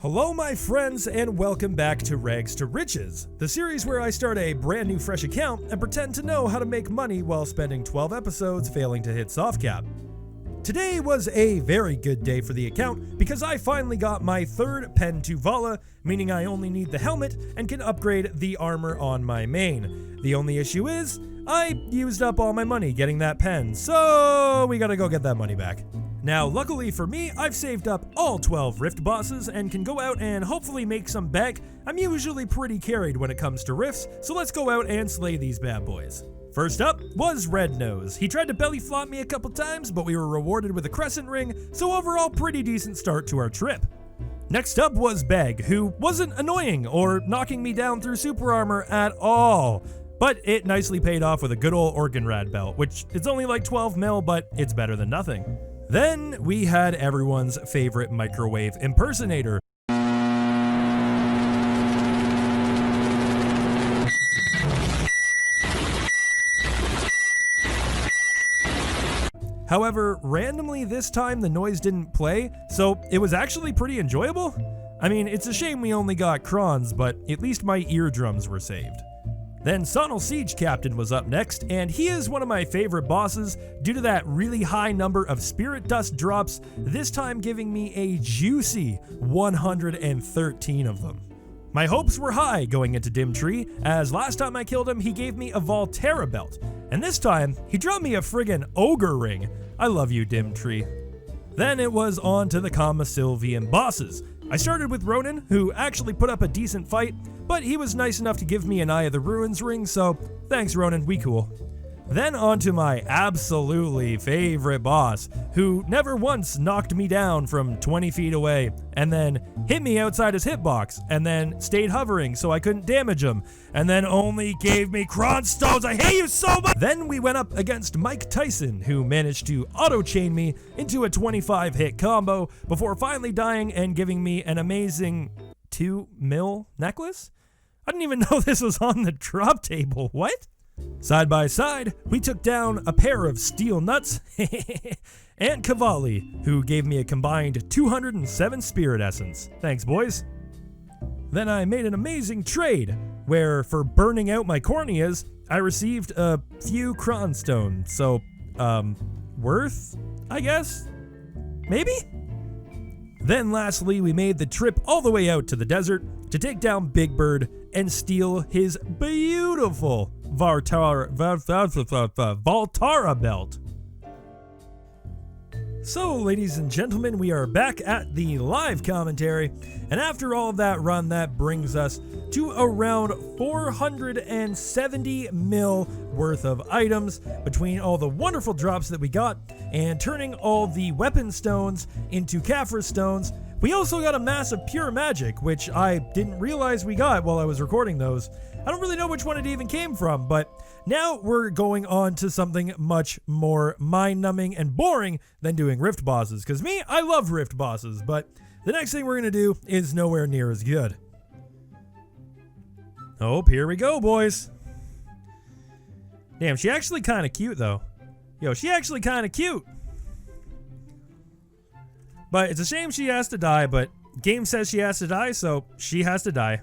Hello my friends and welcome back to Rags to Riches, the series where I start a brand new fresh account and pretend to know how to make money while spending 12 episodes failing to hit soft cap. Today was a very good day for the account because I finally got my third pen to Vala, meaning I only need the helmet and can upgrade the armor on my main. The only issue is, I used up all my money getting that pen, so we gotta go get that money back. Now, luckily for me, I've saved up all 12 rift bosses and can go out and hopefully make some bank. I'm usually pretty carried when it comes to rifts, so let's go out and slay these bad boys. First up was Red Nose. He tried to belly flop me a couple times, but we were rewarded with a crescent ring, so overall pretty decent start to our trip. Next up was Beg, who wasn't annoying or knocking me down through super armor at all. But it nicely paid off with a good old organ rad belt, which it's only like 12 mil, but it's better than nothing. Then we had everyone's favorite microwave impersonator. However, randomly this time the noise didn't play, so it was actually pretty enjoyable. I mean, it's a shame we only got crons, but at least my eardrums were saved. Then Sonal Siege Captain was up next, and he is one of my favorite bosses due to that really high number of spirit dust drops, this time giving me a juicy 113 of them. My hopes were high going into Dim Tree, as last time I killed him he gave me a Volterra belt, and this time he dropped me a friggin' ogre ring. I love you, Dim Tree. Then it was on to the Sylvian bosses. I started with Ronan, who actually put up a decent fight, but he was nice enough to give me an Eye of the Ruins ring, so thanks Ronan, we cool. Then on to my absolutely favorite boss, who never once knocked me down from 20 feet away, and then hit me outside his hitbox, and then stayed hovering so I couldn't damage him, and then only gave me cron stones. I hate you so much! Then we went up against Mike Tyson, who managed to auto-chain me into a 25-hit combo before finally dying and giving me an amazing 2 mil necklace? I didn't even know this was on the drop table. What? Side by side, we took down a pair of steel nuts and Cavalli, who gave me a combined 207 spirit essence. Thanks, boys. Then I made an amazing trade, where for burning out my corneas, I received a few cron stones. So, worth, I guess? Maybe? Then lastly, we made the trip all the way out to the desert to take down Big Bird and steal his beautiful Volterra belt. So, ladies and gentlemen, we are back at the live commentary, and after all of that run, that brings us to around 470 mil worth of items between all the wonderful drops that we got and turning all the weapon stones into Kaphra stones. We also got a mass of pure magic, which I didn't realize we got while I was recording those. I don't really know which one it even came from, but now we're going on to something much more mind-numbing and boring than doing rift bosses, because me, I love rift bosses, but the next thing we're going to do is nowhere near as good. Oh, here we go, boys. Damn, she actually kind of cute, though. Yo, she actually kind of cute. But it's a shame she has to die, but game says she has to die, so she has to die.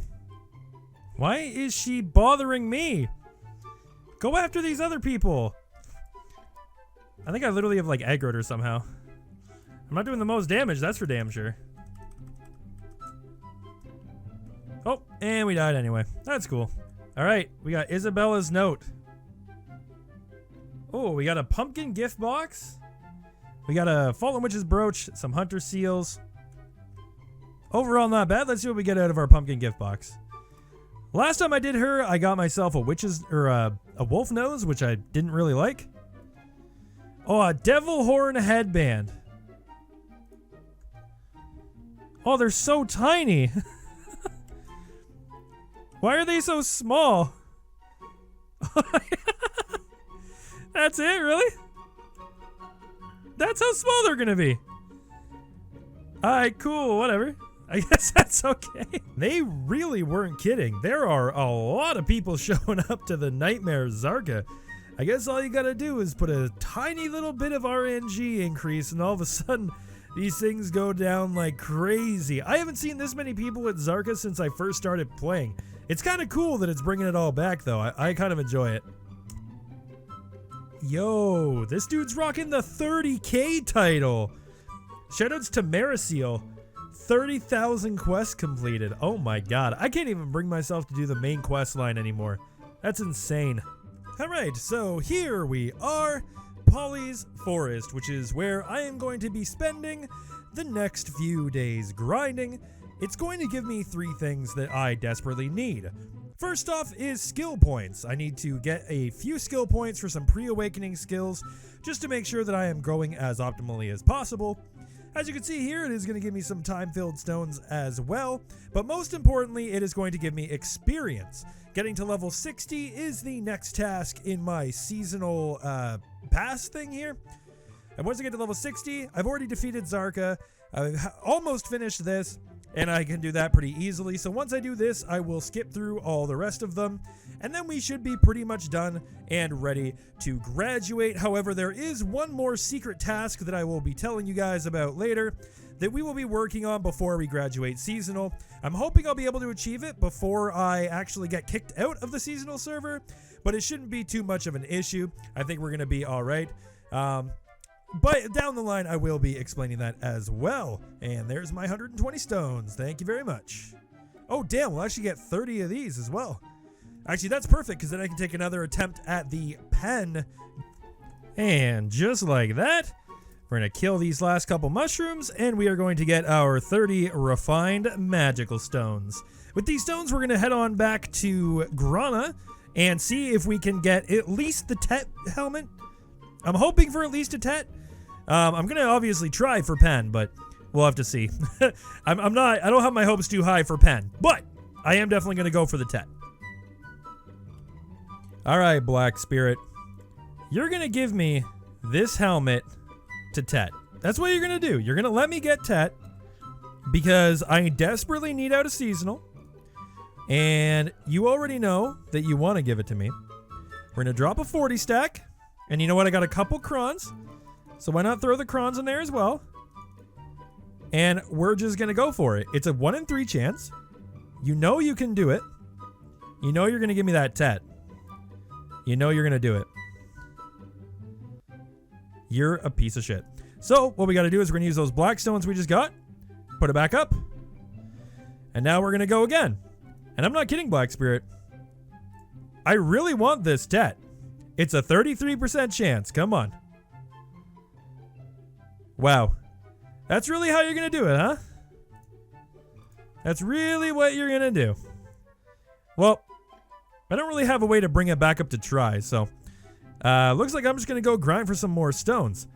Why is she bothering me? Go after these other people. I think I literally have like aggroed her somehow. I'm not doing the most damage, that's for damn sure. Oh, and we died anyway. That's cool. Alright, we got Isabella's note. Oh, we got a pumpkin gift box. We got a Fallen Witch's brooch, some hunter seals. Overall, not bad. Let's see what we get out of our pumpkin gift box. Last time I did her, I got myself a wolf nose, which I didn't really like. Oh, a devil horn headband. Oh, they're so tiny. Why are they so small? That's it, really? That's how small they're gonna be. Alright, cool, whatever. I guess that's okay. They really weren't kidding. There are a lot of people showing up to the Nightmare Kzarka. I guess all you gotta do is put a tiny little bit of RNG increase and all of a sudden These things go down like crazy. I haven't seen this many people at Kzarka since I first started playing. It's kind of cool that it's bringing it all back, though. I kind of enjoy it. Yo, this dude's rocking the 30K title. Shoutouts to Mariseal. 30,000 quests completed. Oh my god. I can't even bring myself to do the main quest line anymore. That's insane. Alright, so here we are. Paulie's Forest, which is where I am going to be spending the next few days grinding. It's going to give me 3 things that I desperately need. First off is skill points. I need to get a few skill points for some pre-awakening skills, just to make sure that I am growing as optimally as possible. As you can see here, it is going to give me some time-filled stones as well, but most importantly, it is going to give me experience. Getting to level 60 is the next task in my seasonal pass thing here. And once I get to level 60, I've already defeated Kzarka. I've almost finished this, and I can do that pretty easily. So once I do this, I will skip through all the rest of them, and then we should be pretty much done and ready to graduate. However, there is one more secret task that I will be telling you guys about later that we will be working on before we graduate seasonal. I'm hoping I'll be able to achieve it before I actually get kicked out of the seasonal server, but it shouldn't be too much of an issue. I think we're going to be all right. But down the line, I will be explaining that as well. And there's my 120 stones. Thank you very much. Oh, damn. We'll actually get 30 of these as well. Actually, that's perfect, because then I can take another attempt at the pen. And just like that, we're going to kill these last couple mushrooms, and we are going to get our 30 refined magical stones. With these stones, we're going to head on back to Grana and see if we can get at least the Tet helmet. I'm hoping for at least a Tet. I'm going to obviously try for pen, but we'll have to see. I don't have my hopes too high for pen, but I am definitely going to go for the Tet. All right, Black Spirit. You're going to give me this helmet to Tet. That's what you're going to do. You're going to let me get Tet because I desperately need out a seasonal. And you already know that you want to give it to me. We're going to drop a 40 stack. And you know what? I got a couple crons. So why not throw the crons in there as well? And we're just going to go for it. It's a 1 in 3 chance. You know you can do it. You know you're going to give me that Tet. You know you're going to do it. You're a piece of shit. So what we got to do is we're going to use those black stones we just got. Put it back up. And now we're going to go again. And I'm not kidding, Black Spirit. I really want this Tet. It's a 33% chance. Come on. Wow. That's really how you're going to do it, huh? That's really what you're going to do. Well, I don't really have a way to bring it back up to try, so looks like I'm just going to go grind for some more stones.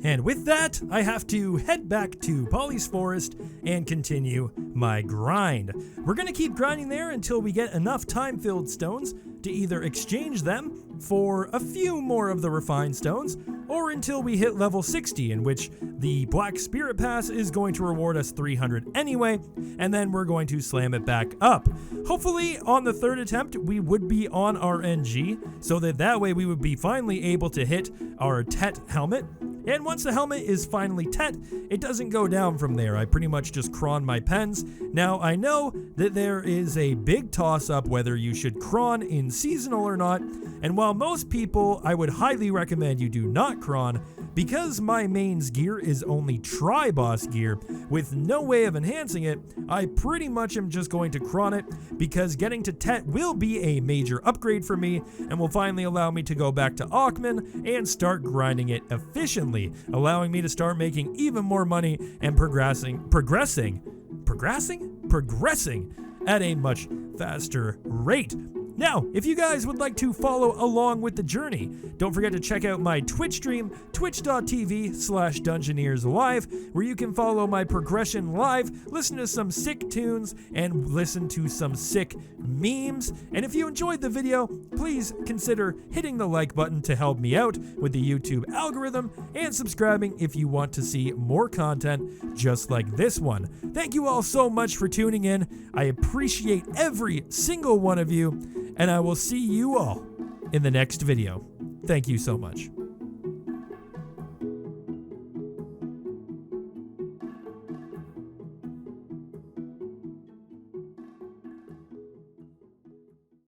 And with that, I have to head back to Paulie's Forest and continue my grind. We're going to keep grinding there until we get enough time-filled stones to either exchange them for a few more of the refined stones, or until we hit level 60, in which the Black Spirit Pass is going to reward us 300 anyway, and then we're going to slam it back up. Hopefully, on the 3rd attempt, we would be on our NG, so that way we would be finally able to hit our Tet helmet. And once the helmet is finally Tet, it doesn't go down from there. I pretty much just cron my pens. Now, I know that there is a big toss-up whether you should cron in seasonal or not, and while most people, I would highly recommend you do not cron, because my mains gear is only tri-boss gear with no way of enhancing it, I pretty much am just going to cron it, because getting to Tet will be a major upgrade for me, and will finally allow me to go back to Aukman and start grinding it efficiently, allowing me to start making even more money and progressing at a much faster rate. Now, if you guys would like to follow along with the journey, don't forget to check out my Twitch stream, twitch.tv/Dungeoneers live, where you can follow my progression live, listen to some sick tunes, and listen to some sick memes. And if you enjoyed the video, please consider hitting the like button to help me out with the YouTube algorithm, and subscribing if you want to see more content just like this one. Thank you all so much for tuning in. I appreciate every single one of you. And I will see you all in the next video. Thank you so much.